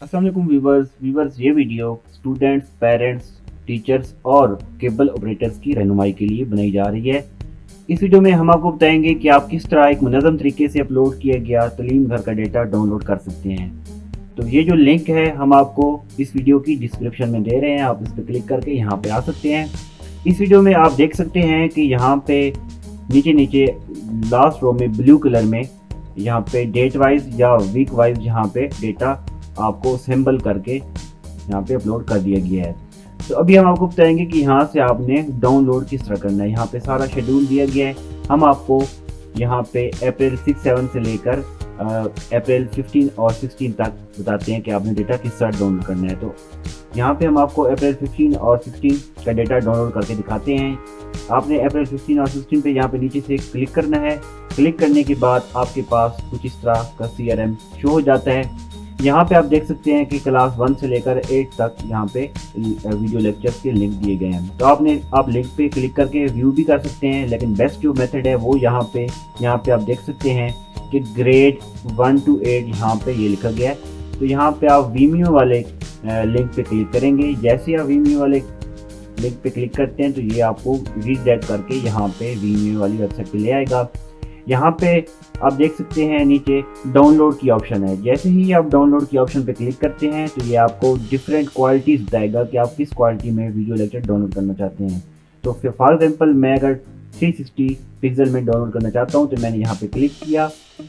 अस्सलाम वालेकुम व्यूवर्स ये वीडियो स्टूडेंट्स, पेरेंट्स, टीचर्स और केबल ऑपरेटर्स की रहनुमाई के लिए बनाई जा रही है। इस वीडियो में हम आपको बताएंगे कि आप किस तरह एक मुनज़्ज़म तरीके से अपलोड किया गया तलीम घर का डेटा डाउनलोड कर सकते हैं। तो ये जो लिंक है हम आपको इस वीडियो की डिस्क्रिप्शन में दे रहे हैं, आप इस पर क्लिक करके यहाँ पे आ सकते हैं। इस वीडियो में आप देख सकते हैं कि यहाँ पे नीचे नीचे लास्ट रो में ब्लू कलर में यहाँ पे डेट वाइज या वीक वाइज यहाँ पे डेटा आपको सिंबल करके यहाँ पे अपलोड कर दिया गया है। तो अभी हम आपको बताएंगे कि यहाँ से आपने डाउनलोड किस तरह करना है। यहाँ पे सारा शेड्यूल दिया गया है। हम आपको यहाँ पे अप्रैल 6-7 से लेकर अप्रैल 15 और 16 तक बताते हैं कि आपने डेटा किस तरह डाउनलोड करना है। तो यहाँ पे हम आपको अप्रैल 15 और 16 का डेटा डाउनलोड करके दिखाते हैं। आपने अप्रैल 15 और 16 पे यहाँ पे नीचे से क्लिक करना है। क्लिक करने के बाद आपके पास कुछ इस तरह का CRM शो हो जाता है। यहाँ पे आप देख सकते हैं कि क्लास 1 से लेकर 8 तक यहाँ पे वीडियो लेक्चर्स के लिंक दिए गए हैं। तो आप लिंक पे क्लिक करके व्यू भी कर सकते हैं, लेकिन बेस्ट जो मेथड है वो यहाँ पे आप देख सकते हैं कि ग्रेड 1 to 8 यहाँ पे ये लिखा गया है। तो यहाँ पे आप वीमियो वाले लिंक पे क्लिक करेंगे। जैसे आप वीमियो वाले लिंक पे क्लिक करते हैं तो ये आपको रीडायरेक्ट करके यहाँ पे वीमियो वाली वेबसाइट पे ले आएगा। यहाँ पे आप देख सकते हैं नीचे डाउनलोड की ऑप्शन है। जैसे ही आप डाउनलोड की ऑप्शन पे क्लिक करते हैं तो ये आपको डिफरेंट क्वालिटीज़ बताएगा कि आप किस क्वालिटी में वीडियो लेक्चर डाउनलोड करना चाहते हैं। तो फिर फॉर एग्जांपल मैं अगर 360 पिक्सल में डाउनलोड करना चाहता हूँ तो मैंने यहाँ पे क्लिक किया।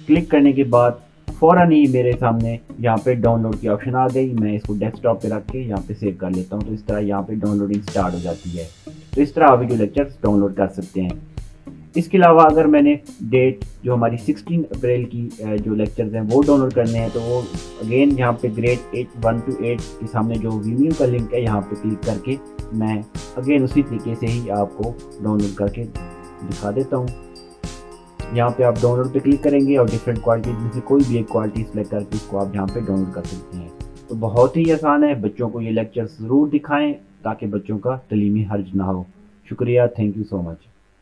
क्लिक करने के बाद फ़ौरन ही मेरे सामने यहाँ पे डाउनलोड की ऑप्शन आ गई। मैं इसको डेस्कटॉप पे रख के यहाँ पे सेव कर लेता हूँ। तो इस तरह यहाँ पे डाउनलोडिंग स्टार्ट हो जाती है। तो इस तरह आप वीडियो लेक्चर्स डाउनलोड कर सकते हैं। इसके अलावा अगर मैंने डेट जो हमारी 16 अप्रैल की जो लेक्चर्स हैं वो डाउनलोड करने हैं तो वो अगेन यहाँ पे ग्रेड 1 to 8 के सामने जो वीमियो का लिंक है यहाँ पे क्लिक करके मैं अगेन उसी तरीके से ही आपको डाउनलोड करके दिखा देता हूँ। यहाँ पे आप डाउनलोड पे क्लिक करेंगे और डिफरेंट क्वालिटी में से कोई भी एक क्वालिटी सेलेक्ट करके इसको आप यहाँ पे डाउनलोड कर सकते हैं। तो बहुत ही आसान है। बच्चों को ये लेक्चर ज़रूर दिखाएँ ताकि बच्चों का तलीमी हर्ज ना हो। शुक्रिया, थैंक यू सो मच।